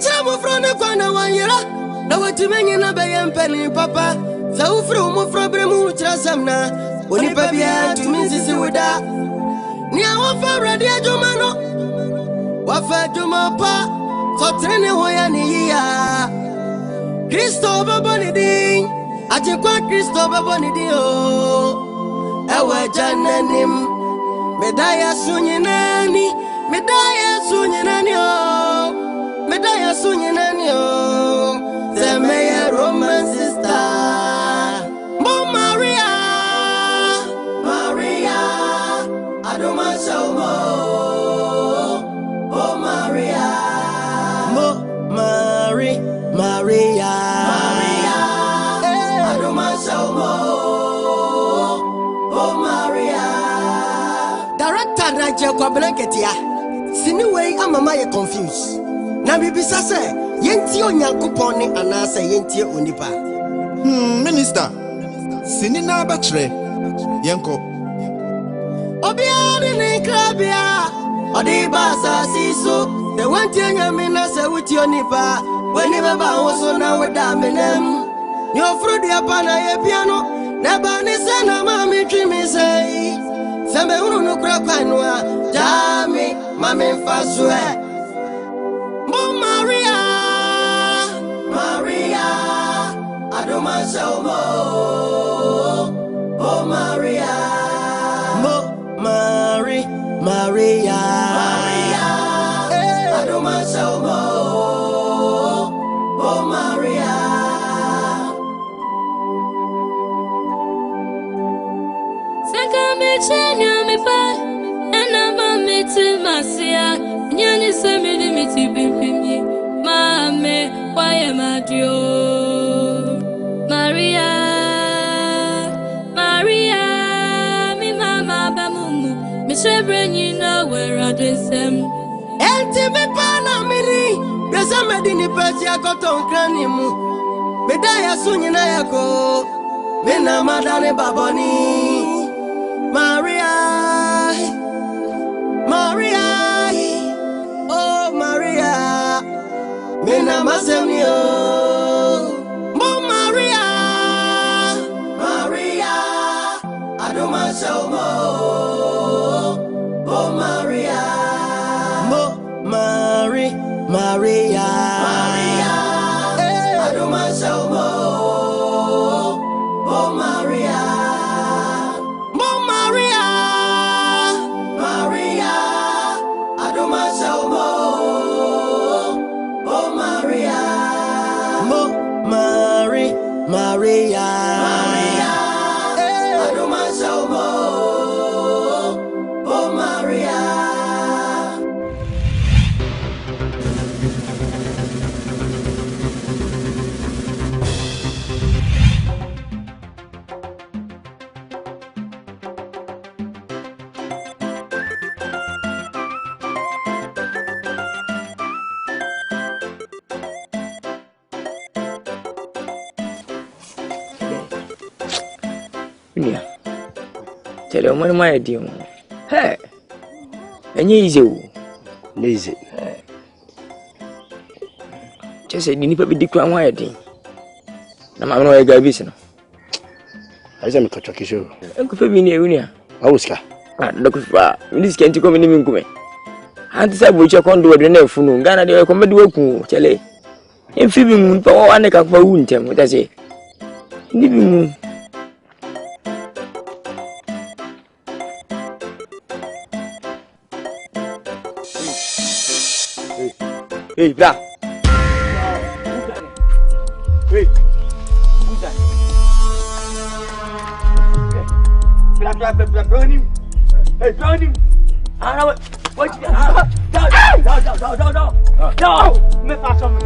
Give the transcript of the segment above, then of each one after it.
chamo frone kwana wanyera na watumenye na bayan penny papa za ufru mo frobre mu trasamna oni pabia tuminzi siwida ni awofa ready ajumano wafa jumapa sotrene hoya ni ya Kristo baboni din ajikwa Kristo baboni din o ewa jananim medaya sunyinani o medaya sunyinani o Zemeye Roman sister Mo Maria Adoma Shaumo Oh Maria Mo Maria Adoma Shaumo Oh Maria Director Naje kwa blanket ya Siniwei amama ye confused na bibisa se yenti onyankopon ni anase yenti onipa minister sini na abatre yenko obiari ni krabia odi basa siso the wanti anyame na se wuti onipa weni baba hoso na weda menem ni ofrodi apana ye piano na ba ni se na mami twimi sei sembe unu no kura kwanwa jami mami faswe Adoma Shaumo Oh Maria Mo Maria Adoma Shaumo Oh Maria Sakame chenya me pa ena mame masia nyani semini miti bimpimi mame waye madio Maria, mi mama bamumu, mi shebrenyi na wera desem. Enti mi pana miri, yasa medini pesi akoto nkrani mu. Medaya sunyi na yako, mina madane baboni. Maria, oh Maria, mina masemi oh. Adoma Shaumo Oh Maria Mo Maria Adoma Shaumo Oh Maria Adoma Shaumo Oh Maria Maria Tell you, my dear. Hey, and easy. Lazy. Just say, need to be declared my thing. I'm not a guy business. I am a contract show. Uncle Fabian, Unia. Oscar. Look for this can't come in the and to say, which I can't do it in a phone. Ghana, they come to work. Chile. In Phoebe, for one, I can't wound him. What I say. Hey, bra. Hey. Who's that? Burn him. Hey, burn him. What? No. Me pass on. Miss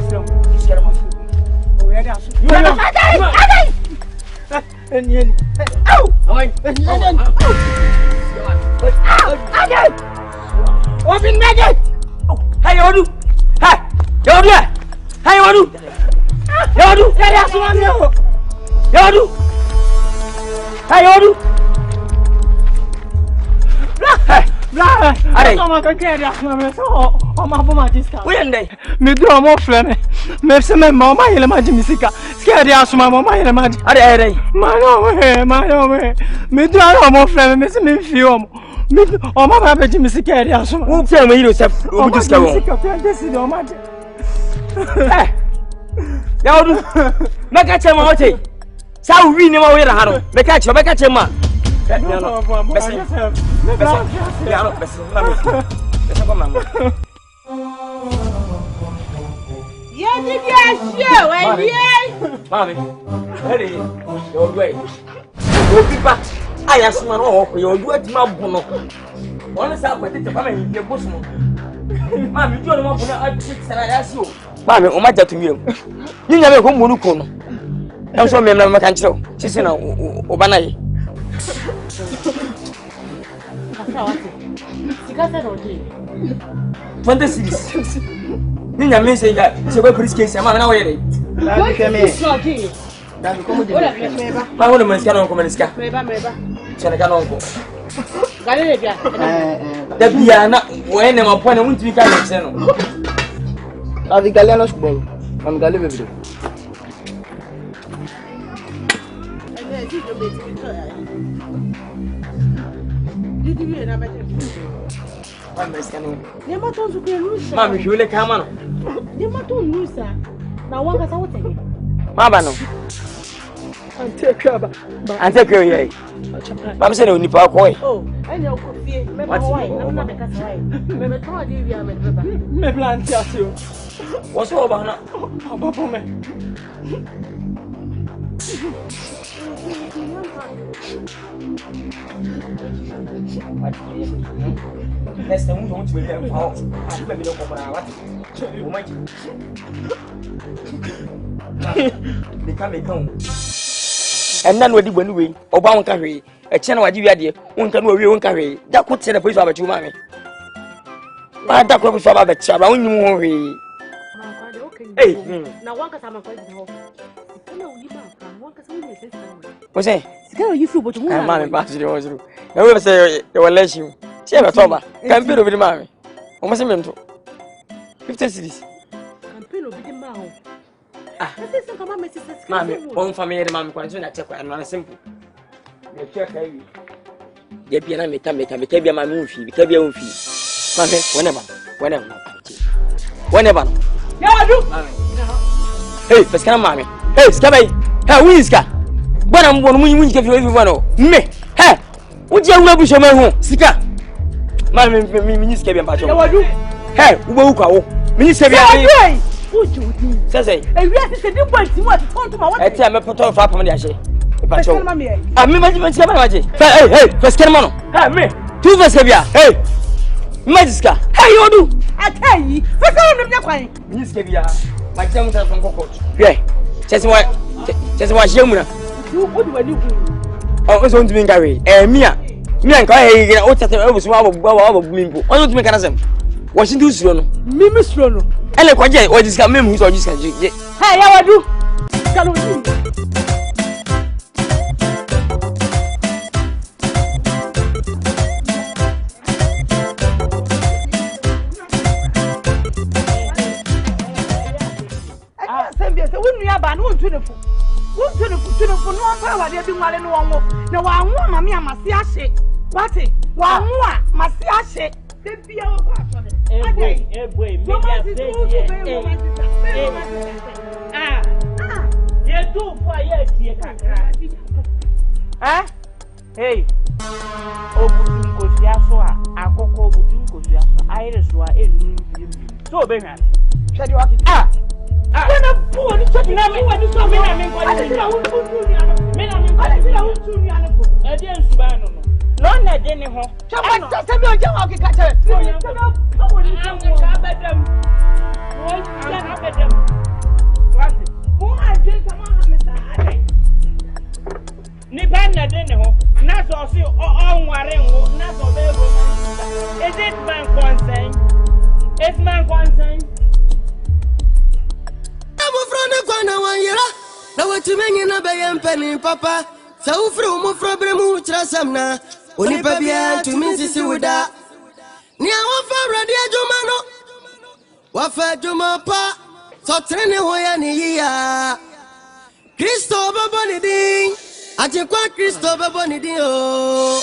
no. He's got my food. Oh, yeah, that's. Open magic! Hey, Yodu! Hey! Yodu! Hey, Yodu! Yodu! Yodu! Hey, Yodu! Hey! Bra. Are. Come on, can you ask me so? Oh, my boy, magister. We ndey. Me do mo frame. Me se me mama ile maji misika. Scared ya suma mama ile maji. Are. Ma no me. Me do mo frame me se me fi o. Me o mama be ji misika ya suma. Who tell me you say obi disca won? Misika pe desi do maji. Eh. Ya odu. Meka chema wote. Sa wi ni ma we ra ha no. Meka chema. No. Besi. Ya no besi. Besi ko mama. Yeah, did you show? And yeah, Mommy, ready? Your way. Go keep back. I ask my own. You're good, my bono. One is up with the family in your bosom. Mammy, you don't want to ask you. Mammy, oh my God, to you. You never come Munukono. I'm so many of my country. She's in Obanai. When this is. Ninja me say that se go police case am na we dey. what is okay? Ma wona man ska no ko man ska. Meba. Chana ka no ko. Gale le bia. Da bia na we ne ma pone won timi ka no se no. Abi gale no sbolo. Am gale be bi. Mami, you le kama no. Ni mato nusa. Na wanga sa wote. Mama no. Ante kraba. Ante kwe ye. Mama se no ni pa ko e. Oh, anya ko fie. Me ba wai, na be kasa wai. Me to adi wi am me ba. Me plan ti asio. Wo so ba na. Papa me. Next time we don't will help out. I be no come na what. O ma ji. They come. And then we di bonu we. Oba won ka hwe. E che na waji wi ade. Won ka no wi won ka hwe. Da ko tse na police abachu ma me. Ba da ko police abachu aba won nyim ho hwe. Hey. Na wanka sama kwa di ho. Kana uli ba ka wanka sama ni sense na. What's that? Sikana you feel but mu. Ah man, ba sire wo sire. Na we say you will let you. See be toba. Campaign obi di ma me. O mo se me nto. 50 cities. Campaign obi di ma ho. Ah. Ese se kama mesi se. Mami, on family mami kwa nso na check kwa no simple. Me check kai. Ye bia na meta bia mami unfi, bia bia unfi. Mami, whenever. Ya wadu. Hey, paskana mami. Hey, skabai. Hey, winska. Bwana mbona munyi ke fi bwana. Me. Hey. Uje una bu shoma hu. Sika. Mami minyi ska bia mpacho. Ya wadu. Hey, ubo ukwa wo. Minyi ska bia. Ujudi. Sese. E wi ase se di point mu ati tonto ma E ti ame poto fa pam de ahye. Mpacho. Paskana mami. Ah, me maji maji. Hey, paskana mano. Hey, me. Tu paskana bia. Hey. Majiska. Hey, yodu. Akayi. Paskana no bia kwan. Minyi ska bia. Maji mta from kokot. Hwe. Chese wa jemu na. Udi wani ku. Oh, so ntumi nka we. Mia nka he o tete o busu wa mimpo. O ntumi kana sem. Wo shindu suro no. Mimi suro no. Ele kwaje o jiska memu so jiska je. Hey, ya wadu. Kalo ni. Sembia se wonu ya ba no ntu ne fu. Wontu ne fu no pa wa de bi nwale no wonwo. Na wa anwo ma me amase ahye. Wate? Wa anwo a mase ahye. De bia wo kwa so de. Boy, me ya ye tu fa ye tie kakra. Hey. Obutum ko sia so a akoko obutum ko sia so. Ayre so a enu bi. So be hwan. Shadi wa ki. Kana po ni choti na me wadi so me na me kwani. Me na me kwani ko. E de nsuba no no. Lo na de ni ho. Chama tata mi oje wa ki ka che. Ni bana de ni ho. Na so si o nware ho. Na so be go. Is it man consent? Is man consent? Kwana wanyera na watumenye na bayan pani papa sa ufru mu frobre mu trasam na oni babia tumi sisi wuda Nia wafa ready ajumano. Wafa jumapa. So trene hoya ni ya. Kristo baboni ding. Aje kwa Kristo baboni ding o.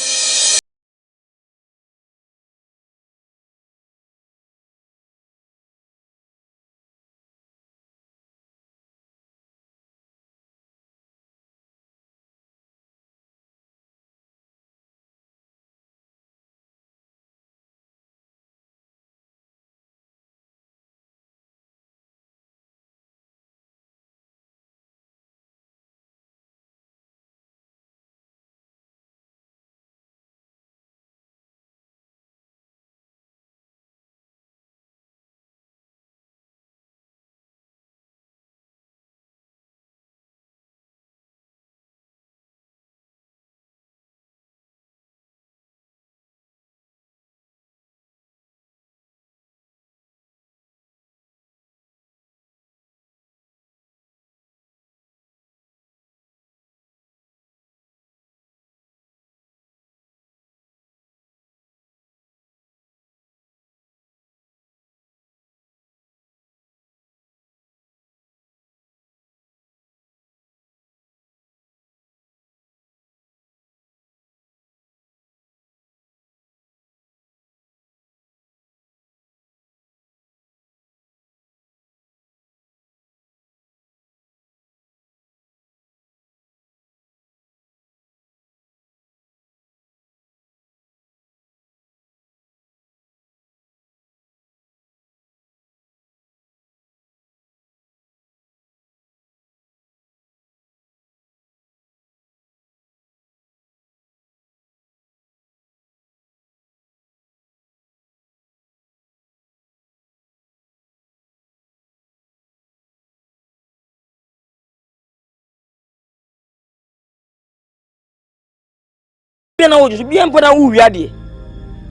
Bien na ojo bien pona wu wiade.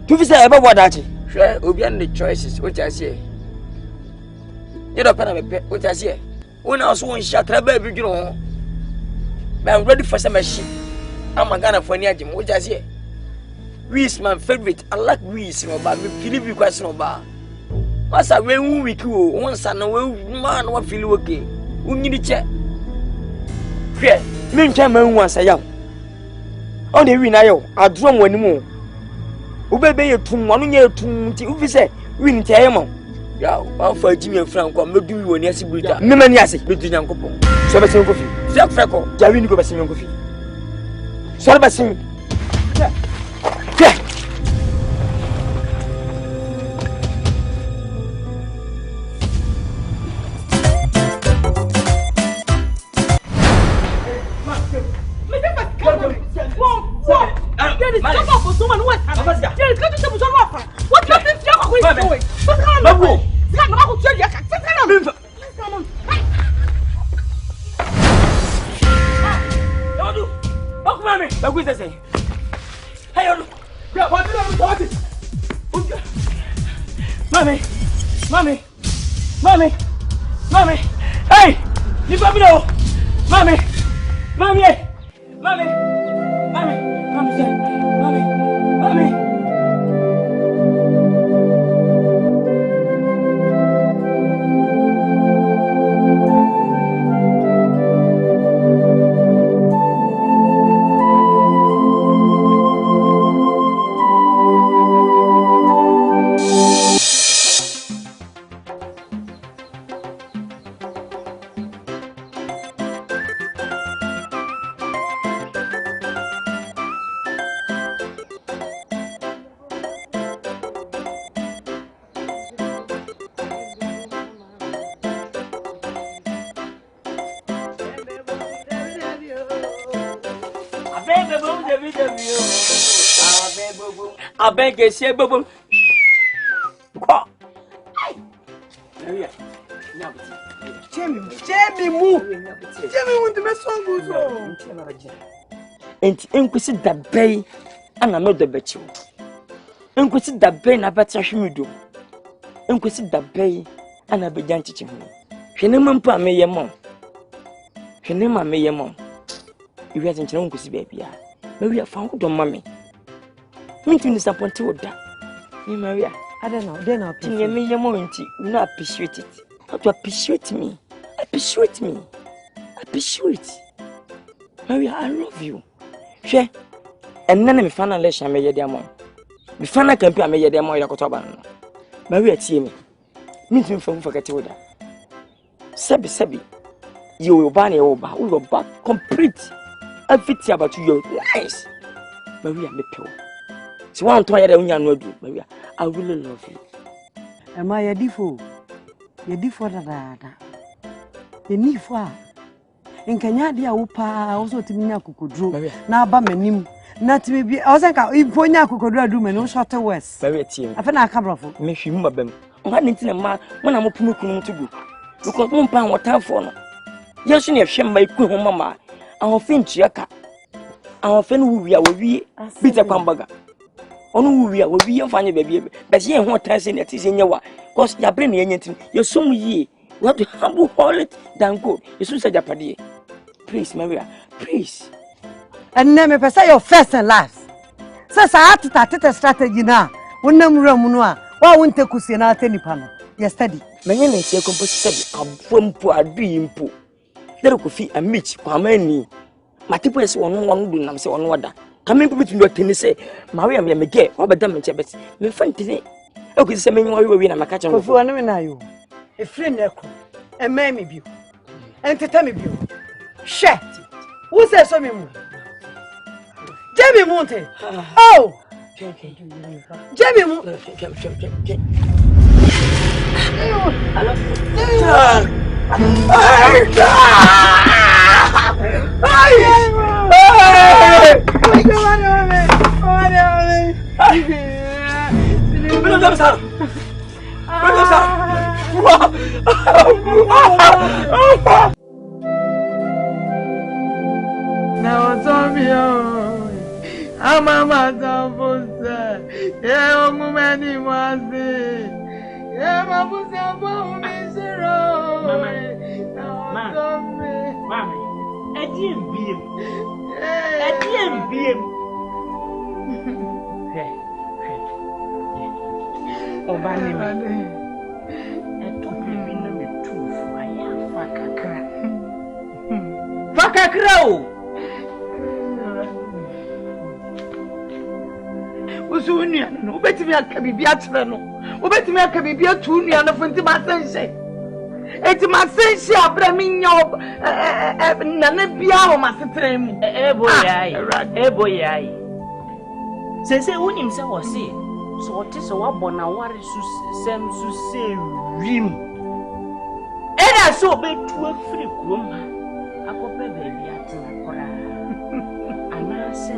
Tu fi say e ba bodachi. Hwe obi an the choices what I say. You don't pena me what I say. When I was one shot ba bi dwuro ho. But I'm ready for some machine. I'm a Ghana for any agent. What I say. We is my favorite. I like we is no ba me feel you question no ba. What's a when we ku once na we man what feel okay. Unyi ni che. Hwe me ntwa man hu asaya. On the win ayo adrom wanimu ubebe yetum wanu nye yetum ti ufi se win ti ayema ya afa jimi franco medu woni asibuta memani ase medu nyankopon so besin kofi se freko ja win ko besin kofi so besin Mommy, hey, you got me though, mommy, I beg you, say, Bobo. Jamie, move. Jamie, want to make song goes. And inquisi that bay, and I know the bet you. Inquisi that bay, and I bet you do. Inquisi that bay, and I began teaching him. She never put me your mom. She never made your mom. You hasn't your baby. Maybe I found on mommy. Me to disappoint you with that. Maria. I don't know. Then I'll appreciate me. You not appreciate it. How to appreciate me? Appreciate me. Appreciate. Maria, I love you. Share. And then me find a lesson me yedemo. Me find a campaign me yedemo yakotoba. Maria tie me. Me to from forget you that. Sebi. You will ban your back. We will back complete. Everything about you nice. Maria me pure. So one time you know do Maria. I really love you. Am I a defo? You defo da. You need for. In Kenya dia upa also timinya kukodro. Na ba manim. Na timi bi o se ka imponya kukodro adu me no short west. Maria tie. Afa na aka brofo. Me hwi mu babam. O ha nti na ma na mo punu kunu to go. Because mo pan water for no. Yesu na hwe mba iku ho mama. Ahofin tuaka. Ahofin wuwi a wowie bita kwambaga. Onu wuwi a wowie mfanye bebie. But ye ho tanse na tise nyewa. Cause ya bre na yenyentin. Ye som ye. We have to humble hold it than good. Yesu say japade. Please Maria, please. And name me say your first and last. So sa atita strategy na. Wonam ramu no a wa wonte kusie na atenipa no. Ye study. Menye na tie compose sabi abompo aduimpo. There ko fi a meet kwamani. Matipo ese wono do nam se wono wada. Kame mpo bitu ndo teni se Maria me ge obeda me chebet. Me fantini. E ko se menye wo wi na maka cha. Kofu anu me na yo. E free na ko. E mai me bio. Enteta me bio. She. Who say so me mu? Jemi Monte. Oh. Jemi mu. Now Tomio, Amama Tamposa, yeah, Mumani Mazi, yeah, Mabusa Misero, Mama, a dear beam, Oh, Banny, and to be in two for a Fakakro. Usunia no betimi aka bibia kire no obetimi aka bibia tu nua no fonti masense eti masense abra minya na na bia o masetre mu eboyai sese unim se wo se so wote so wabona ware su sem su se rim era so betu afiri krom akope baby atena kora ana se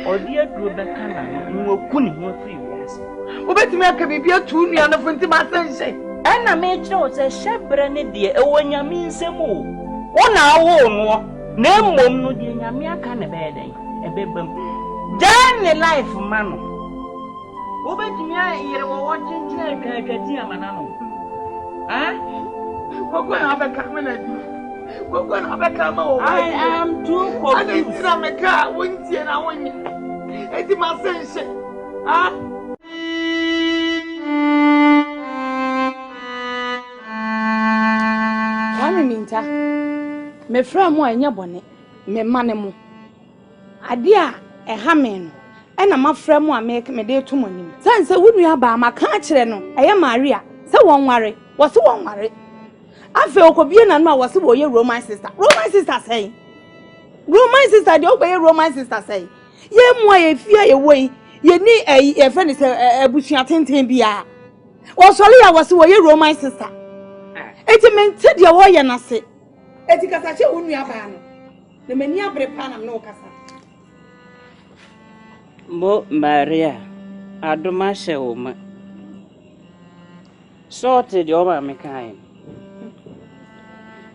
Odia do bekana no kuni ho free wiase obetimi aka bibia tu nua no fonti masense ena me kire o se hyebre ne de ewonyame nsem o wona awo no na mmom no de nyame aka ne beden ebebam dan life mano obetimi ayere wo chinchin akakati amana no Koko na beka mena di Koko na beka ma o I am too confused I need to make a wontie na wonye eti masense Wani minta me fra mo anya bone me mane mo ade a eha me no ena mafra mo a me de to monim sanse wunu aba maka kire no eye Maria se wonware wo se wonware afi okobie na no a wo se wo ye Roman sister say Roman sister de obaye Roman sister say ye mo ye fia ye won ye ni ye friend say abusua tenten bia wo sole ya wo se wo ye Roman sister eti mente de wo ye na se eti kasa che wunu aba no na mani abre pa na no kasa Mo Maria adoma she wo ma sorted your ma me kan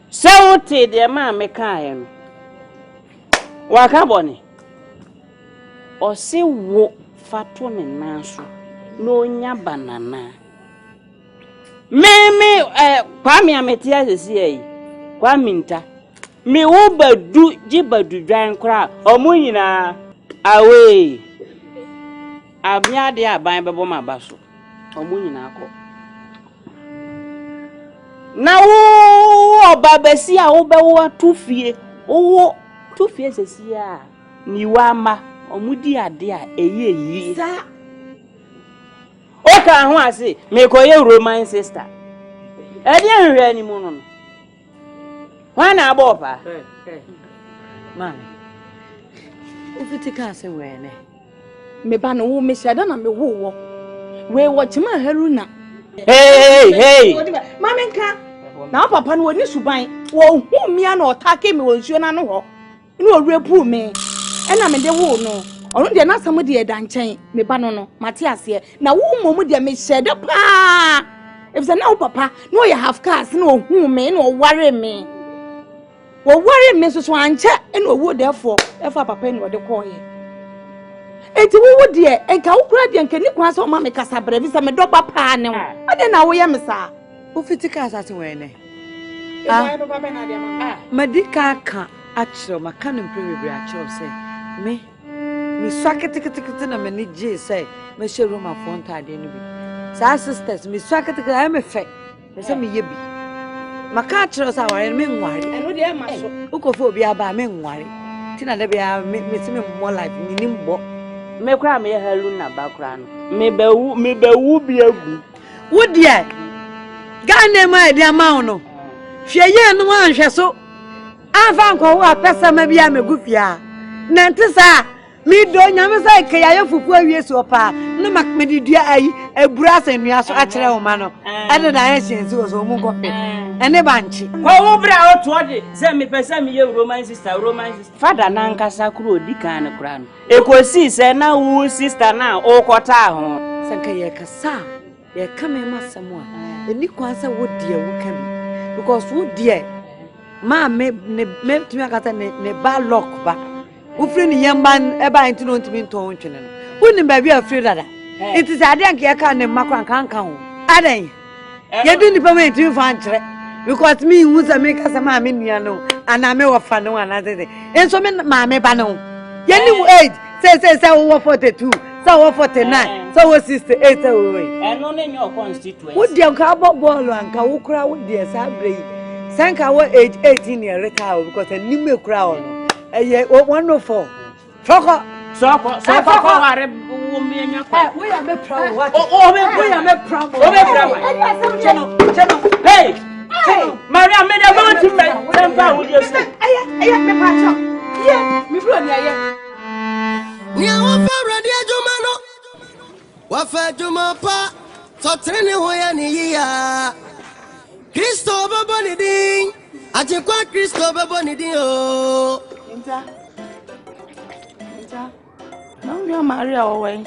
sorted your ma me kan waka boni o se wo fato me nanso no nya banana me kwa mi ameti asesi yi kwa minta mi wo badu jibadu dwan kra omo nyina awe Abia de aban bebo ma baso. Omo nyina akọ. Na wo obabesi a wo be wo tufie. Wo tufie sesi a ni wa ma omudi ade a eyi. Sa O ka ho ase me ko ye Roman sister. E de nhwe ni mu no. Wa na agba opa. Mami. Ufitika ase wene. me ba no wo me shada na me wo we wo chima haruna. Hey. Mama nka. Na papa no ni suban. Wo hu mia na otake me wo nsuo na no ho. Ni owrepu me. E na me de wo no. Onu de na sam de eda nchen me ba no mate ase. Na wo momu de me shada pa. If say na papa no you have cars na hu me na worry me. Wo worry me so anche e na owo therefore e fa papa ni wo de call ye. Eti wo de enka wo kura de enka ni kwa so ma me kasa brevi sa me do ba pa ne wo. Ade na wo ye me sa. Ufitika ase wene. Ah papa be na de ma. Madika ka achiro maka no mprebere achiro say me swakete na me ni je say me she room afon tade no bi. Sa sisters me swakete I me fe. Me say me ye bi. Maka achiro sa ware me nware. Eno de ma so. Ukofo obi aba me nware. Tina de bia me see me more life ni nimbo. Me kra me halu na bakra no. Me be wu bi agu. Wo de Ghana ma de ama no. Hwe ye no anhwe so. Afa nko wo apesa ma bia megufia. Na ntisa mi do nyame sai ke ya fufu awie so pa. No mak me di dua ayi ebura sanua so a kire wo ma no. Ade na ya shenzi wo so mu kope. Ene banchi. Ko wo bra o to de se me pesa me ye Roman sister. Father na nkasa kuro odi kan ne kura no. Ekosi se na wo sister na o kota ho. Sanka ye kasa. Ye kame masamo a. Eni kwansa wo die wo kame. Because wo die ma me tumi akata ne ba lock ba. Wo free ni yamba e ba ntino ntimi nton ntwene no. Wo ni ba bi afree dada. It is ade anka ye ka ne makwa nka ho. Adan. Ye du ni pa me ntimi fa nkyere. Because me who say make us ma me nua no. Ana me wo fa no ana tete. Enso me ma me ba no. Ye ni age say wo 42. So what 49, so what 68 away. And no name your constituent. Would the cabo ball and Kawukra with the Sabri? Sanka what age 18 year retire because a new crown. A year 104. Soccer. We are proud. We are proud. Hey! Maria made a go to me. Temper with yourself. Yeah, me brother. Nia wafa ready ajuma no. Wafa ajuma pa. So trene hoya ni ya. Kristo babo ni din. Aje kwa Kristo babo ni din o. Inta. No Maria owe.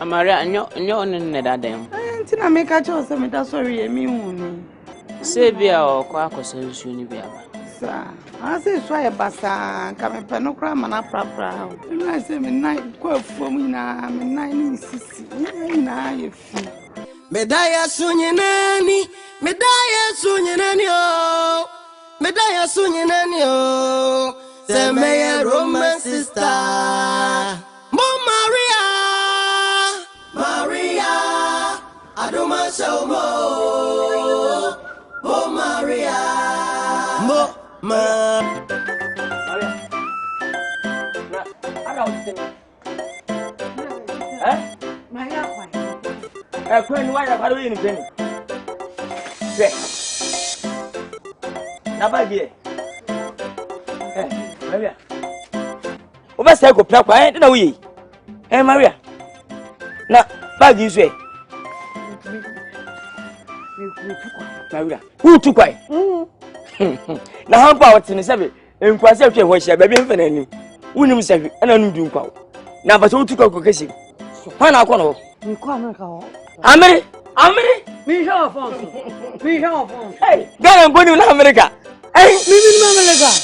Maria nyo ne dadem. Ntina make a choice me da sorry me hu ni. Se bia o kwa akoso nsu ni bia ba. Sa. Ase so e basa ka me pe no kra mana prapra. Ina se me nai kwa fom na me nai ni sisi. Na ye fi. Medaya sunyinani o. Medaya sunyinani o. Semeye Roman sister. Mo Maria, aduma shomo. Mo Maria, mo ma. Maria kwa. When why are you in penny? Nabagi. Maria. Over cycle plug, I ain't no way. Maria. Now, bag is way. Maria, who took away? Now, how about in the 7 and Quasar was a baby infinitely. William said, and I knew you go. Now, but who took a kissing? When I call You come on. Ameri. Me show phone. Hey, Ghana born in America. Hey,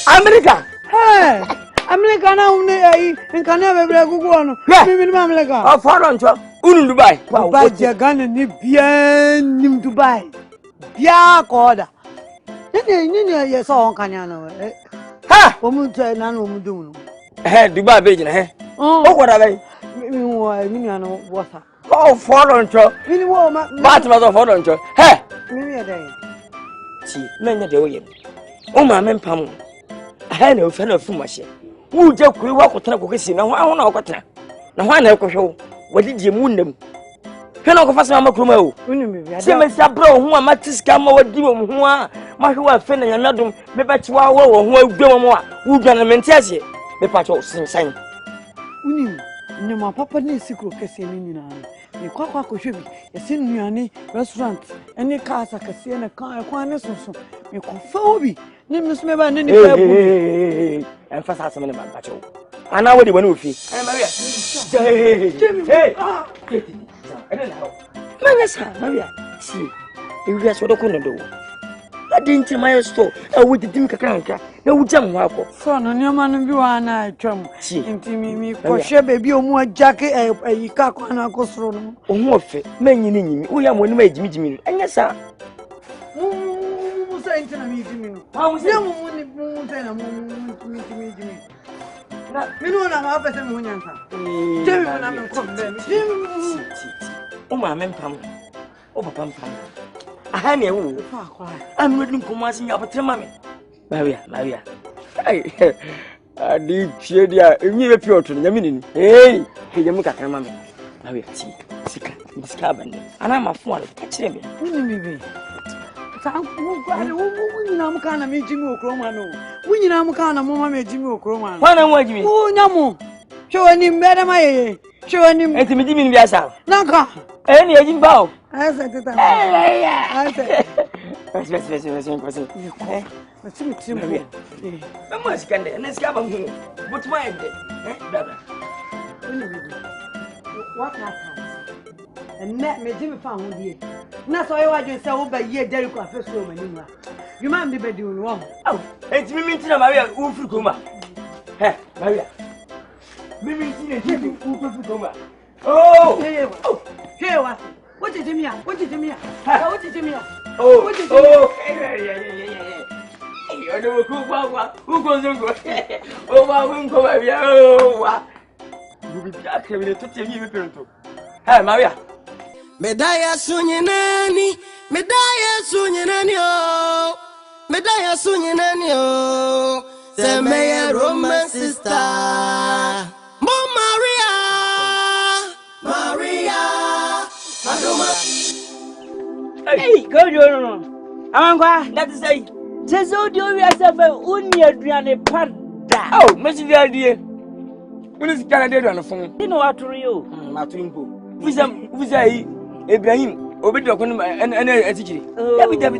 America. Hey, America now in Canada be go on. Me America. Oh, foreign to Dubai. Ba Ghana ni bien nim Dubai. Bia ko da. Ni ye so on kanya no. Ha, O mu twa na no mu dum no. Dubai be jina he. Oh, what are they? Water. Oh, foreign cho. But was foreign cho. Hey! See, men are doing. Oh, my man, Pam. I had no fellow from my ship. Who just could walk with Tanakosi, no one or what. No one ever show. What did you wound them? Can I go fast, Mamma Crumo? Same as that bro who are Matis Camo, who are my who are fending another, maybe to our war, who will go more, who can maintain it. The patrol sing. No, my papa needs secret casino. You quack should be a senior restaurant, and the cars I can see in a car, a corner so. You call Phoebe, names never any and fast as a man about patrol. And now, what do you want to see? Hey, I don't know. Maria, see, you guys what I couldn't do. I didn't tell my store. I would think a canker. No, would jump walk. Son, and your man and you are not chum. See, me, for sure, baby, or more jacket, a cock on a coast room. Oh, more fit, many name. We are one made me, and yes, sir. How was there? Oh, my man, Pam. Oh, Pam. I had a woo. I'm reading Comasing up a mammy. Maria. I did cheer dear, you appear to the meaning. Hey, you look at her mammy. Maria, see, this cabin, and I'm a fool. Catch him. I'm kind of meeting you, Cromano. We know I'm kind of mamma meeting you, Cromano. Why don't want you? Oh, no. Show him better, my show him. It's me, Yasa. Nanka. Any aging bow. I said, I said, I must get and let's come home. What's my idea? What happened? And met me, Jimmy found here. That's why I just saw by year Jericho first woman. You might be doing wrong. Oh, it's me meeting Maria Ufukuma. Hey, Maria. Me meeting Ufukuma. Oh, here, what did you mean? What did you mean? What did you mean? Oh, what did you mean? I don't know who goes on. Oh, I won't go over here. Oh, you will be back to tell you. Hey, Maria. Medaya Sunyanani, Medaya Sunyanani, Medaya Sunyanani, Semea Roman sister. Hey, go on. That is a Tezo do yourself a unia pada. Oh, much the idea. When is Canada on the phone? You know what to you? Matumbo. Visa Ibrahim, Obido and a teacher. Debbie.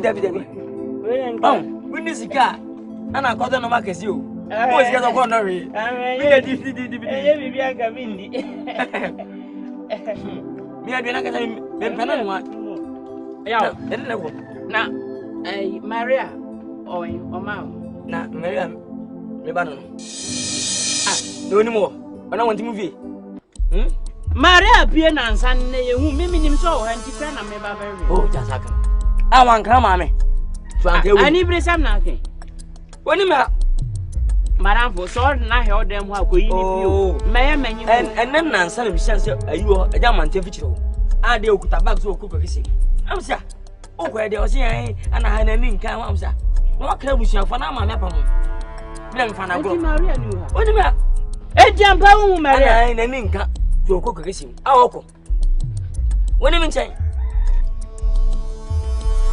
Oh, when is the car? And I got on the market you. What's the corner? I Now, Maria or Mama. Now, Maria, Lebanon. No anymore. I don't want to movie. Maria Pian and Sunday, who made him so and to send a member. Oh, just like I want Grammy. I need some nothing. When you Madame for sword, and I heard them how could you, Ma'am, and then Nancy, you are a young man, temperature. I do put a bag to cook a kissing. I'm sir. Oh, where there was here, and I had a link. I'm sir. What can we share for now, my map? Then find out Maria. What do you mean? A jump home, Maria, and a link to cook a kissing. Oh, what do you mean? Say,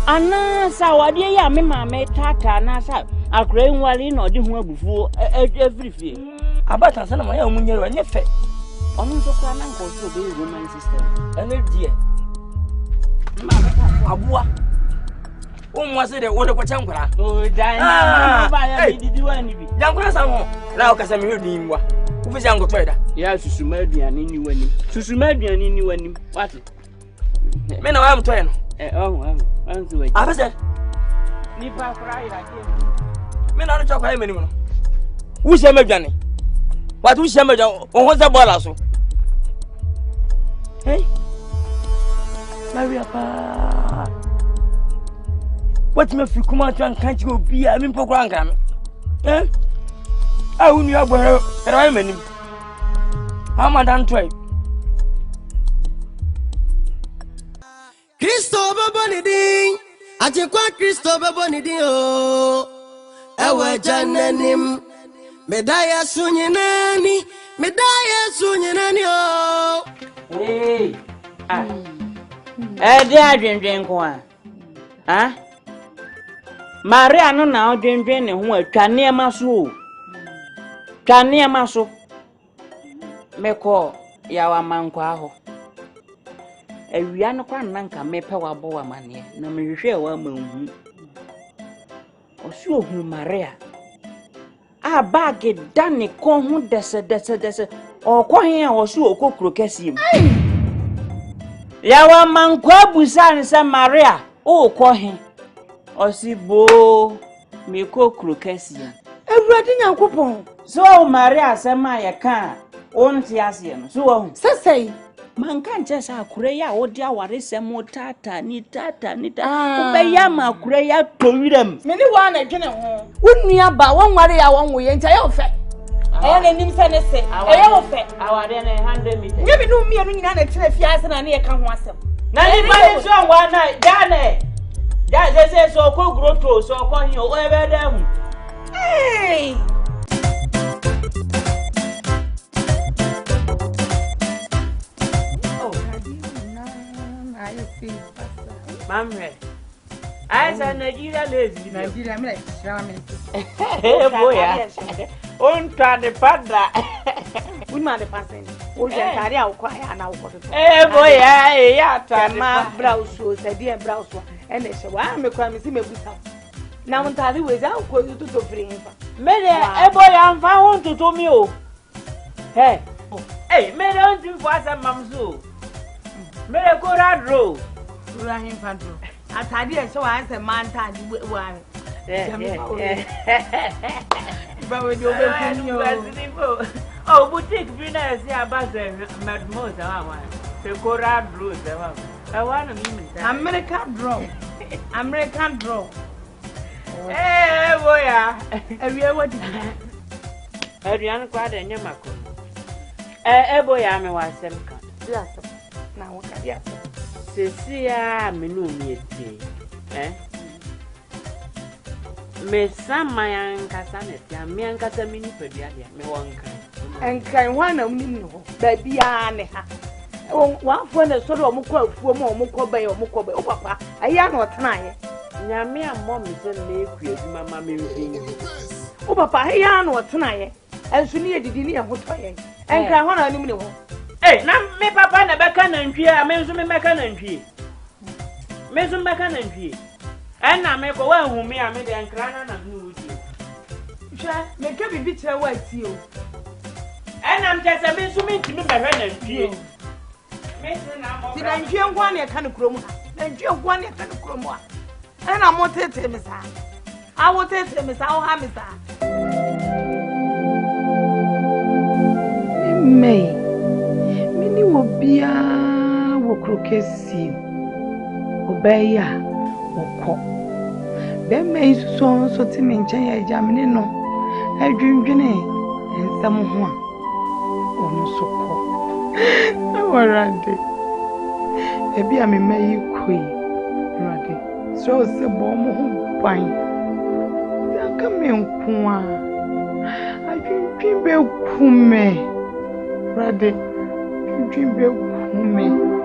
Anna, so dear, Mamma made Tata, and I said, I'll claim while in or didn't work before every fear. About a son of my own when you're a nephew. Almost a clan uncle to be a woman's sister. And a dear. Abua. Was it a water for Chankra? Oh, Diana, did you anything? Young Grasamo, now Casamir, who is Uncle Trader? Yes, Susumedian in you and him. Susumedian in you and him. What? Men, I'm trying. Oh, I'm to wait. I said, Nipa cry again. Men are talking anymore. Who's a Johnny? What who's a or what's the ball also? Hey, Maria, what if you come out and can't you be a limpo grandam? Eh? I wouldn't have her, and I'm in him. How am I done try? Kristo bɛbɔ ne din Agyenkwa Kristo bɛbɔ ne din o Ɛwɔ Agya n'anim Meda Yesu nyinani o Hey. Ede adwendwen ko a. Ha? Maria no na adwendwen ne ho atwa nneɛma so o. Twa nneɛma so. Mekɔ yawa manko aho. Awia no kwa nanka mepɛ wabɔ wa mane na mehwehwɛ wa manhu. Osu ohu Maria. A bag da ne kon ho dese. Okɔhen a osu okokro kɛsiem. Yawa manko abusa ne sɛ Maria, o kɔhen. Osibo me kokro kɛsiem. Ewurade Nyankopɔn. So Maria sema ye kan onti ase no. So wo. Sesei Manka nche sa akure ya odi aware semo tata ni. Obeya ma akure ya towirem. me ni wa na dwene ho. Wonnua ba wonware ya wonwo ye ntia ye ofe. Eya na nim se ne se. Eya ofe. Aware na 100 meters. Nye bi no mienu nyina na kire fiase na ne ye ka ho asem. Na ni ba ni so wa na dane. Ja se so ko groto so ko hin o ebe dem. Hey! Mamre. I say Nigeria lazy. Nigeria me shame. Hey boy. On try the pada. We man the person. O je tare a ukwa ya na ukwo to. Eh boy ya try ma blouse o se die blouse o. E na she wa me kwa me si mebusa. Na montare we za ukwo to free nfa. Me de e boy am fa won to me o. Hey. Hey, me de on tin for asem mamso. Me de ko radro. Ura hin fa dro. Atade e se wa asem man tade wa. Ba we do be kunyo. Oh, boutique bi na si abaze Mademoiselle wa. Se ko radro se wa. I want to meet American draw. Eh, boy. Ewie what did Adrian kwa de nyama ko. Boy me wa sem kan. Yes. Na wo ka dia. Sesia me no mi eti. Me sama yan kasa ne tia me an kasa mini padua dia me won kan. Enkan ho na munim ne ho. Ba bia ne ha. Wa fo na so do omukọ afuo ma omukọ ba o papa. Aya na otena ye. Nyame ammo me se na eku aduma ma me mfin. O papa aya na otena ye. Enso ne edidi ne ho to ye. Enkan ho na anim ne ho. Na me papa na beka na ntwie a me nso me meka na ntwie. Me nso meka na ntwie. Na me ko wa hu me a me de nkra na nu wuti. Hwa me ka bibi kire wa ti o. Na me tese me nso me ntimi behwe na ntwie. Me se na mo. Ti na ntwie nkwa na ka ne kromu ha. Na ntwie nkwa na ka ne kromu ha. Na mo tete me sa. A wo tete me sa o ha me sa. Mini wo bia wo krokesi. Obeya wo be me so ti me nchen ya jamini no. Adwindwene ensam ho a. Ono so ko. Awarade. Ebi a me mayi koi. Rade. So se bo mo ho ban. Ya ka me nko a. Adwindwen be kume. Rade. Adwindwen be kume.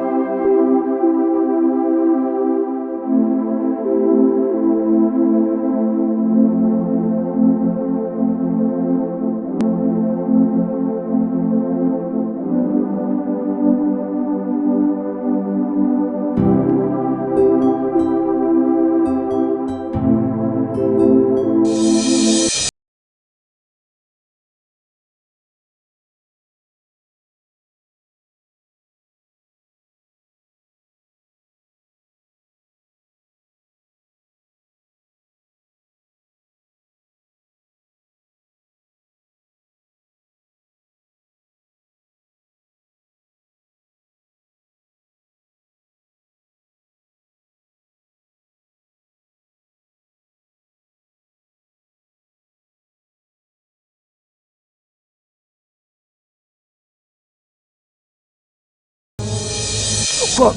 God.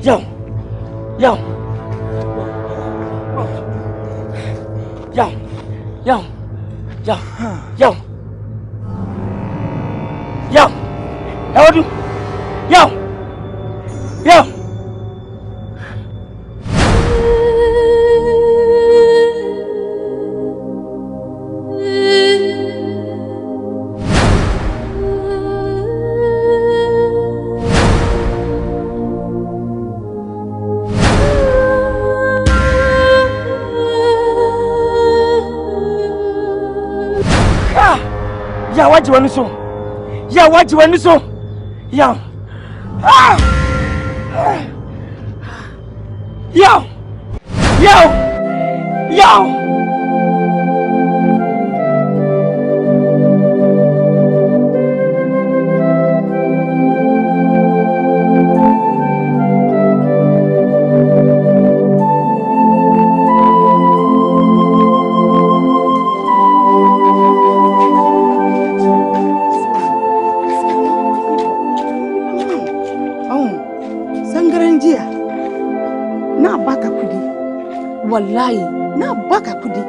Yo. Yo. Yo. Yo. Yo. Yo. Yo. How do? Yo. Yo. Ya waji wani so. Ya waji wani so. Ya. Yo. Yo. Yo. Wallahi na baka kudi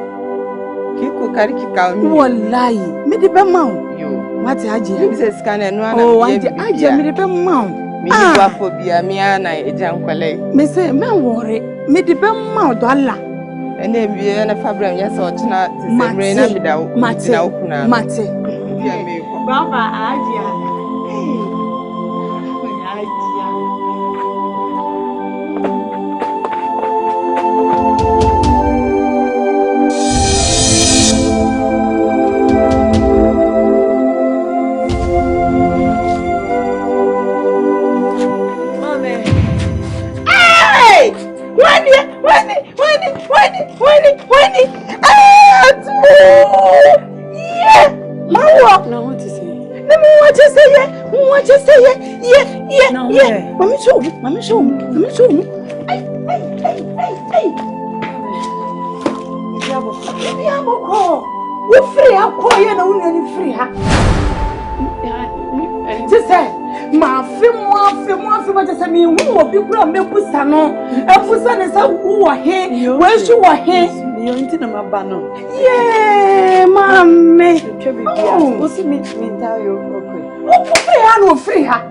kiko kari kikaumi wallahi me de be ma yo mate aje mi se scanner no ana oh aje me de be ma mi ni kwa phobia mi ana eja nkwale me se me wore me de be ma do alla ene bi na fabram ya so china semre na bidawo na okuna mate bia me baba aje Mami show me. Diabo ko. Wo free ha ko ye na wo ni free ha. Jese, ma fi ma jese mi hu obi kura mebusa no. Ebusa ne sa wo he, wo hwe wo he. Yo nti na maba no. Yeah, mame. Twa bibia. Wo si mi ta yo okwe. Wo free ha no free ha.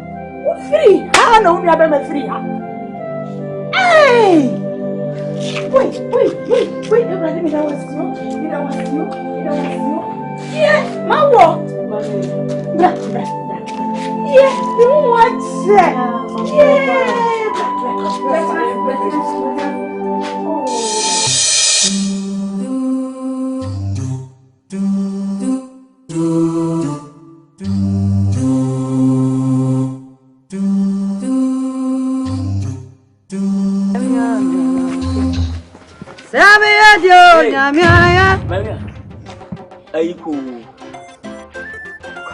Wo free ha na wo ya be me free ha. Hey! Wait, everybody, me that was you. Yeah, my what? Bra. Yeah, you want it?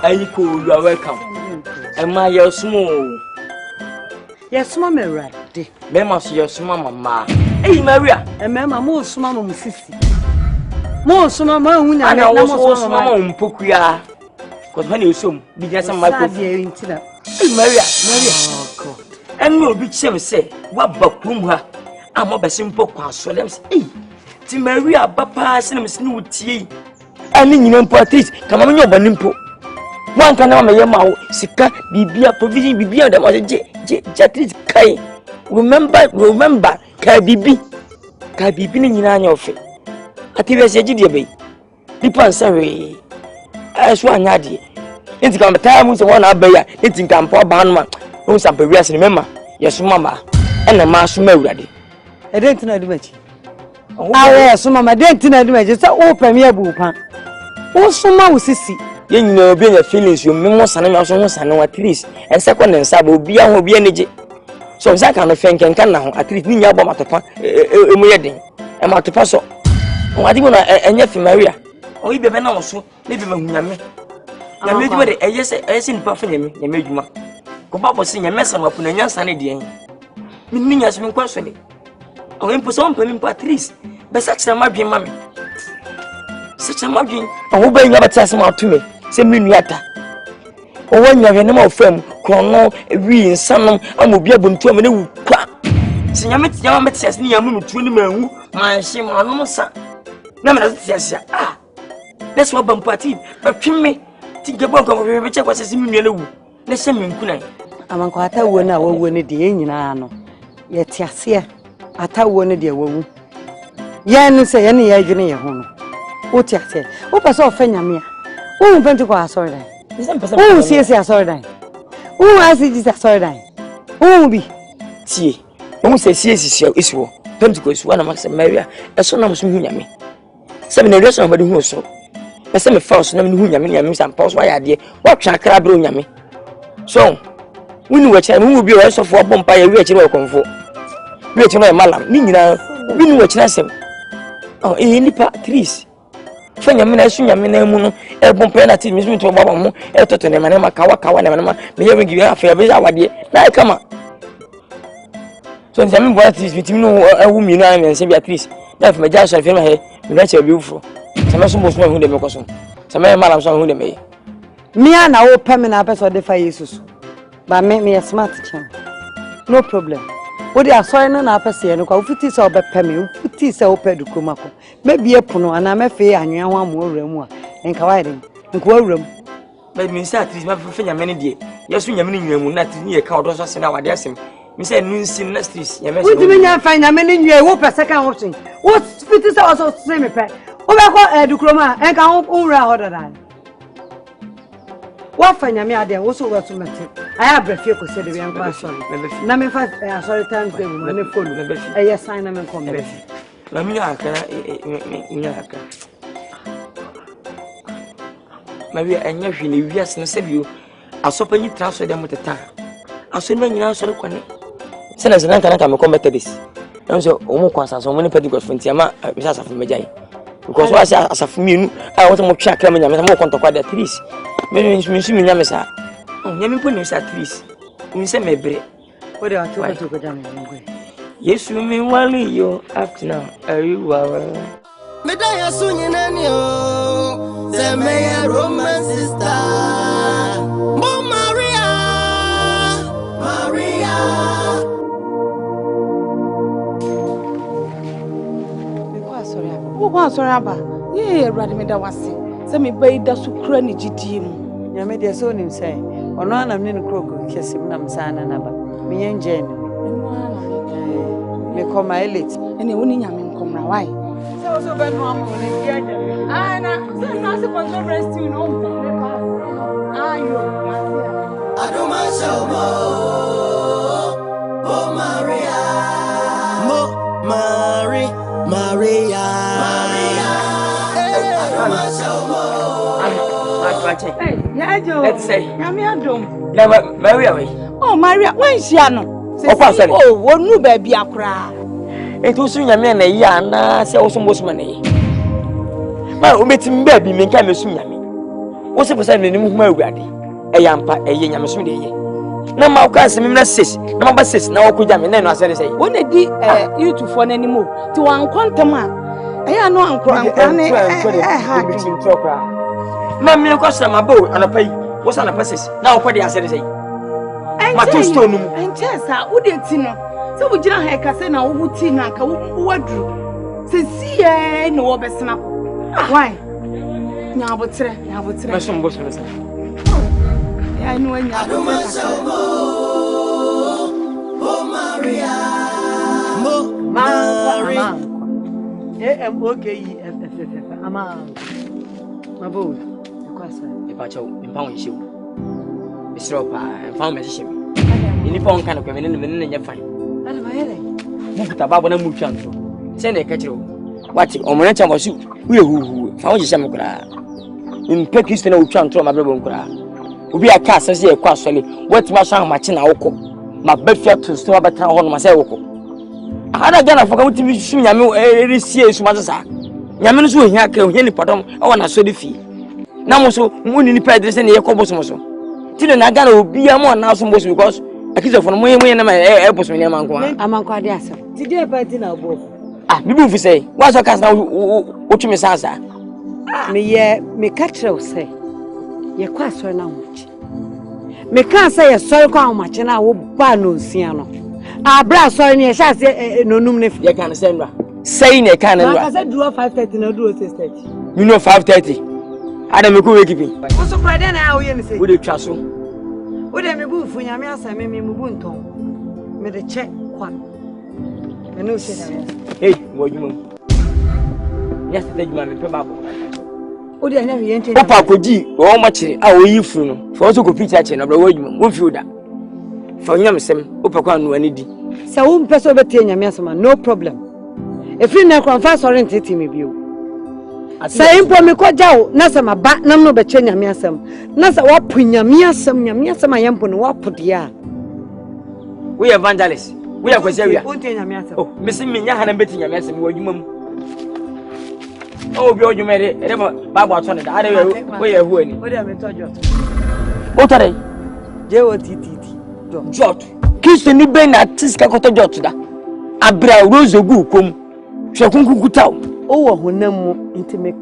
Ayiko, you are welcome. Am I your small? Yes, Mamma Raddy. Memmas, your small mamma. Hey, Maria, and Mamma, most mamma, sissy. Most mamma, who I know was mamma, Pukia. Because when you soon be just a microphone into that. Hey, Maria, oh God. And you'll be say, what but Pumha? I'm a simple so let me say, to Maria, Papa, send him tea. And then you know, parties come on your banimpo. One can have a yama, Sika, Bibia, provision, Bibia, that was a Jatis Kai. Remember, Kai Bibi in your face. I tell you, said you be. People are sorry. I swear, Nadi. It's come time with one abeya, it's in Campo Banma, who's some previous remember. Yes, Mamma, and a mass ready. I don't know the match. Yes, Mamma, I don't know the match. It's all Premier Bupa. Also, Mouse sissy. You know, be your feelings, you memo son and at least, and second and sub will be energy. So, that kind of thing can now at least mean your bomb at the pan, a wedding, and what to pass up. What do you want and yet, Maria? Or even also, maybe my I made you a yes, I seen perfume, you made you. Go back was seeing a mess of a young sunny day. Meaning has been questioning. Or impose on Pemmy Patrice, but such a margin, mammy. Such a margin, I hope I never tell some out to me. Say Miniata. Or when you have a number of firm, Crono, we in Sanum, and will be able to a minute. Sinyame tiama metias ni yamu mutu ni manwu manhye manom sa na me na tias ah let's wa bampati batweme ti gebo nko be che kwasese mi nua wu na hye me nkunan amanko atawo na wawo ne de nyina no ye tiase atawo ne de wawo ye ne se ye ne ye dwene ye ho no o tiase o pese o fa nyame a o mpenti kwa asori dan o siesi asori dan o asiji asori dan o bi tie o se siesi isuo penti kwa isuo na makse maria eso na musu hu nyame se me na reso na bade hu so ese me fa so na me hu nyame nyame sam pa so ya de wa twa kra bro nyame so wini wacha mu bi o so fo bompa ya wi akire okonfo wi akire no malam ni nyina wini wacha asem oh nipa tris fa nyame na esu nyame na mu no e bompa na ti mi so to baba mu e toto ne mane makawa ne mane me ye wingi afa be ya wade na kama so nyame bo tris bitimi no ewu mi na me se bi tris na fa me ja so fe ma he me na cha bi ufo sama so mo so hu de me koso sama malam so hu de me me na wo pame na person de fa Jesus ba me smart chan no problem wo dey asoy na apese no kwa ufuti se obepeme ufuti se opeduko mako maybe epuno ana mefe anwea ho amowura mu a enka waide nko awura mu ba mi se atris ma fe nyame ne de yeso nyame ne nwa mu na atris ne ye ka odo so se na wade asem mi se nu nsim na street nyame se wo di nya fa nyame ne nwa wo pese kan option wo ufuti se so se me pe wo be ko edukro ma enka ho nwura ho dada wa fa nyame ade wo so wato mete aya brafie ko se de bi enko asori na me fa asori time dey mo ne follow eye sign na me kom la mi akara mi aka ma wi anya hwene wiase no se bio asopanyi transfer dem teta aso na nyina asori kwane se na zena kana ka me kom this na so o mo kwansa so mo ne pedi gosfonti ama mi sa safu mejai because wa sa asafu mienu a wo mo twa akra me nyame mo kontokwa da tris me nyame sa nyame po ni sa tris mi se mebre o de atu ko jame ngwe Yesu mi wali yo after now ariwa me da yesu nyina ni o se me ya roman sister mo Maria Wo sorry aba ye Ewrade me da wase se me bai da su kura ni gidie mu nyame de so nim say ono anam ne kroko kesim nam sana na ba me yenje me koma elite ene woni nyame nkomra wai so be no am ne dia nyame na se na se conference you know ayo adoma shomo oh Maria adoma shomo hey yajo let's say nyame adom Maria we oh Maria wan hia no oh wonu ba bia kura eto su nyame na yi ana se wo so mbosuma na yi ma o metim ba bi me nka mesu nyame wo se posa ne nim huma awurade eyampa eye nyame so de ye na ma ka se na sis na ma ba sis na wo kugya me na no asere sei wona di YouTube fo na nimo ti wan kwantam a eya no ankra ne ha bitim tokra ma me ko sama bo anapa yi wo sa na pasis na wo kwade asere sei ma to stone mu enchesa wo de ti no se wo gira ha ka se na wo ti na ka wo wadru se sie no wo besena ko why nyabotre ma so mbo so ya no anya oh Maria ama mabo kwasa e ba chawo e pa won shewu bisro pa e fa me hye ini pa on kan ko me ne nya fan ala mayele mu kuta babo na mu twanto se na e ka kire wati o mo na cha wasu hu hu fa won hye me kura in pe kristo na utwanto ma brebo nkura obi aka asase e kwa asole wati ma so amache na woko ma bafia to sto ba tan ho no ma se woko ana gana foka mutimi su nyame resie su ma sa nyame no so hia ka hia ni padom e wona so de fi na mo so mu ni pa adrese ne yekobo so mo so ti na gana obi am na so mo so because akizo fo no mo na ma e boso ne ma nko amanko ade asem ti de pa ti na obo mi bu fi say wa so kas na o tumi sansa me katrew say ye kwa so na wuchi me kan say ye so kwa amache na wo ba no nsia no Abra sorry ni e sha se no num ne. Ye kan say nra. Say ne kan nra. Ka say duro 5:30 na duro 6:30. You know 5:30. Adam me ko wake keeping. Wo so kwa den na wo ye ni say. Wo de twa so. Wo de me bu fu nyame asame me mu bu nton. Me de che kwa. Me no se da. Hey, wo juma. Yes, the juma me pe babo. Wo de anya ye ntwe. Papa koji, wo ma kire a wo yi fu no. For so ko picture che na bra wo juma. Wo fi da. For nyam sem, wo pe kwa no ani di. Se wo mpe so betie nyame asama, no problem. If you na konfa sorry ntiti me bio. Say impo me ko jawo na se maba nam no be che nyame asam. Na se wa pu nyame asam ayempo no wa pu dia. We evangelist. We are kwese we. Wonte nyame asam. Oh, mesi me nya hanan beti nyame asam wo adwuma mu. Oh, bi odwuma de, e Bible ato ne da. Ade we ye hu ani. Wo de me tojo. O tare. Je wo tititi. Jot. Kristo ni be na tiska koto jot da. Abra rose gu kom. Hwe kunkuku taw. O wo honam mu nti me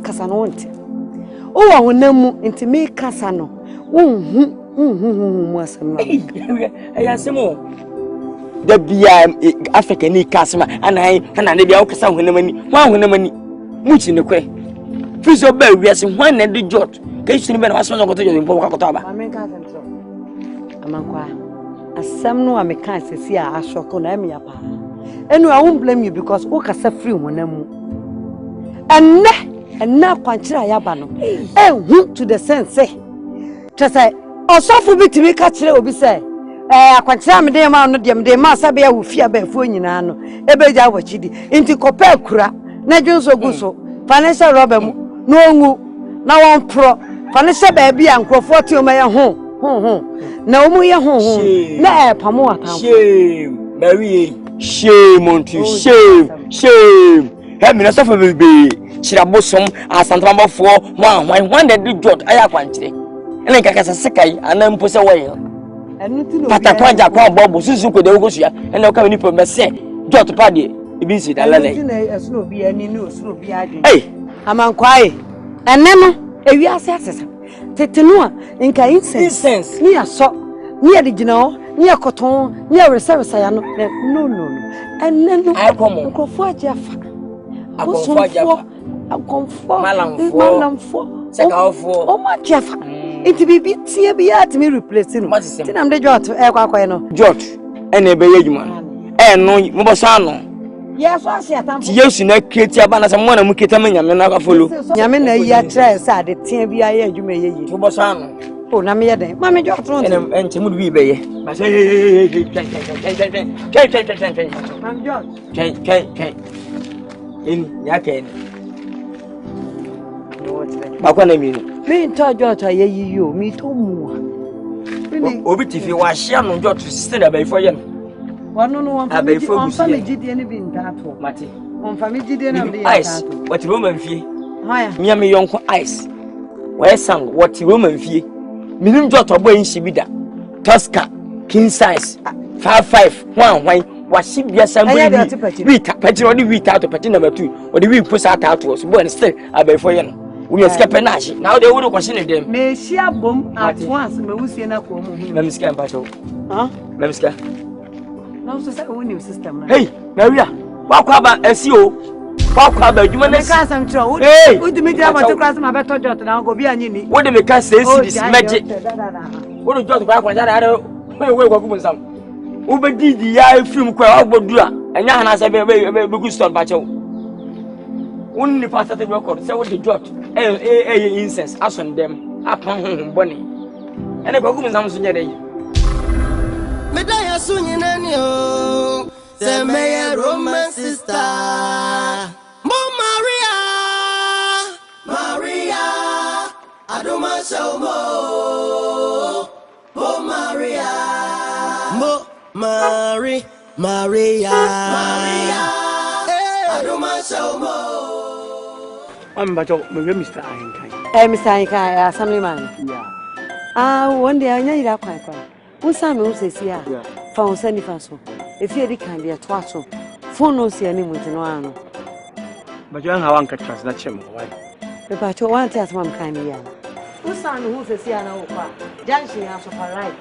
kasa no wonte. O wo honam mu nti me kasa no. Wonhu mu asam no. Aya semo. Da bia Africa ni kasma ana ne bia wo kasa honam ani. Wa honam ani. Muchi ne kwe. Fiso ba wiase hwan na de jot. Kristo ni be na waso koto jot mpo koto aba. Amen ka sentro. Amankwa. Asam no ameka sesi a ashoko na emi apa. Enu I won't blame you because o kasa free honam mu. Enne kwanchira yaba no. To the sense say. Say osofu bitimi ka kire obi say akwanchira me de ma no de me de ma sabe ya wufia ba fu nyina no ebeja wachidi nti kopa kura na dwonso guso financial robber mu no onwu na won pro financial ba bia nkrofo ti o ma ye ho na omu ye ho na pamo atam shame Mary shame on you shame he me na sofa bebe chira bosom asantama fo wan de jot aya kwanchire ene kakasa sekai anampo se woye enu ti no pata kwanja kwa bobo susu ko de wogosia ene ka ni promesse jot pade ibi si dalale enu ti na esu obi ani ni osu obi ade amankwai ene no ewi ase asesa tetenu a nka incense ni aso ni ade gina ho ni akoton ni aresaresa ya no no ene no nkofo ajafa akonfo malamfo sekawfo o ma jafa iti bibi tie bi ya timi replace no tinam de jot kwakoy no jot ene be yedwuma no mo bo sa no yes so atam Yesu na kreti aba na se mo na mu keta ma nyame na afolo nyame na yi atra sa de tie bi ya adwuma yeyi mo bo sa no o na me yeden ma me jot no ene ente mu bi be ye ba se mam jot in yake bakwa na mi me to jot ayeyi yo mi to mu obi tifi wa hia no jot sister da bai fo ye no wano no wan family gidie ni bi ndato mate on family gidie na bi ice what roman fie haya mi me yonko ice we sang what roman fie minim jot obo yin shibida Tosca king size 55 1 washibia sambo wita pati odi wita to pati number 2 odi wi pusa tato so bo still abai fo ye no we escape na shi now they would question them me shia bom at once me wusie na ko mu me miska mpacho me miska now so say we new system na hey Maria wakwa ba asio wakwa ba adwuma na ka sam tro wo di me dia ba to class ma be to jot na go bi anyi ni wo de me ka say series meje wo do jot kwa kwa jara are we kwa kumu sam wo be didi ya film kwa ogbodu a enya hana se be good stone ba che wonni pastor record say wo de jot incense ason dem apon honhom ene kwa kumu sam so nyere yi medaya sunyina ni o se me Roman sister Mo Maria adoma shomo Mo Maria adoma shomo amba jo me Mr. Akan Mr. Akan assemblyman one day anya ira kwan unsa me unsesi a fa unsa ni fa so efi edi kan de to aso phone no si ani mutino ano bajo an hawan ka trust na chem why be ba to wan ti asma kan ya unsa no unsesi ana wo kwa junction ya so for right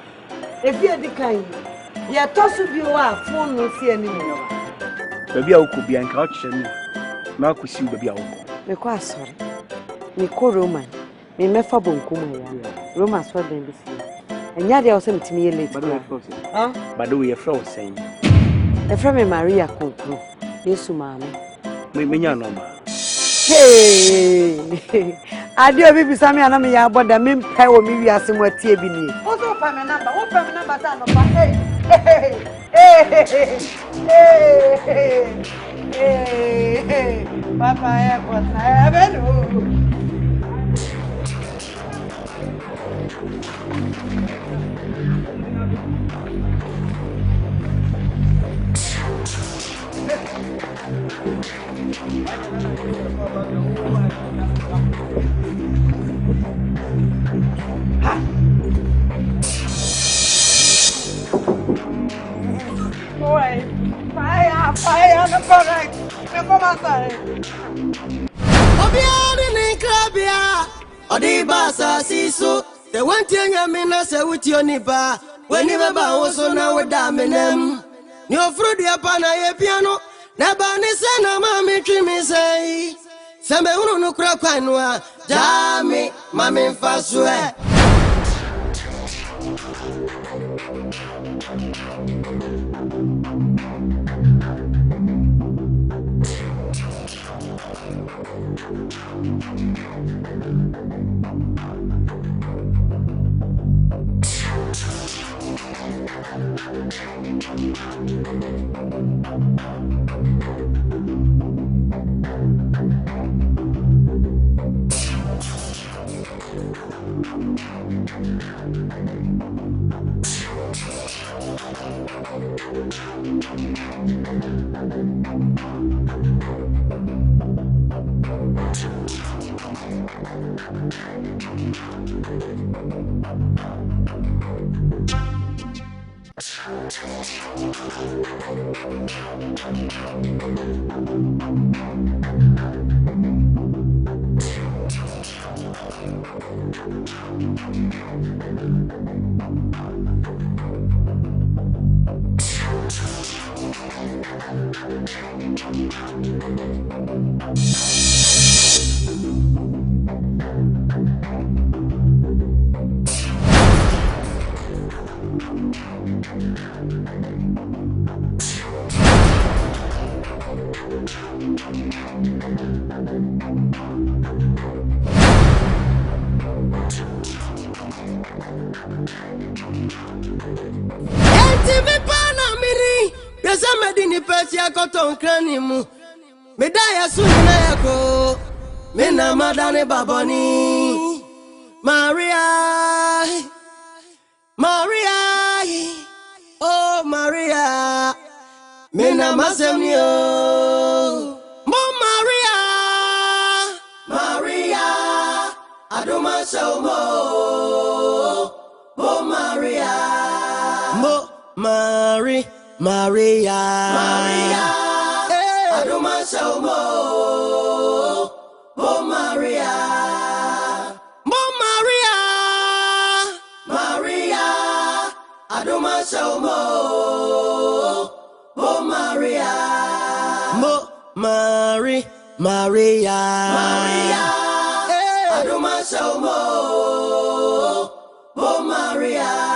efi edi kan Ya tosu bi wa phone no si ani no. Baby a ukobia nka o kire mi. Na ko si baby a uko. Me kwa sorry. Me ko Roman. Me mefa bonkum ya. Roman so den bi si. Enya dia o se metimi ye late. Bado we friend saying. E friend me Maria Kokro. Yesu maame. Me menya no ma. Hey. Ade obi bi sami ana me ya boda me mpa wo mi wiase mo atie bi ni. Wo so fa me number, wo fa me number ta no fa. Hey. Hey. Papa ya ko na be no. Fire, no correct. Me come outside. Obiari ni krabia. Odi basa siso. Te wanti nyame na se wuti onipa. Weni baba woso na wada menem. Ni ofrodi apa na ye piano. Na ba ni se na mami twimi sei. Sembe unu no kura kwanwa. Jami mami mfaswe. Medini pesia koton kranimu medaya sunina yako mena madane baboni Maria oh Maria mena masemio mo Maria adoma shomo mo Maria mo Maria, adoma shomo, oh Maria, adoma shomo, oh Maria, Maria, adoma shomo, oh Maria.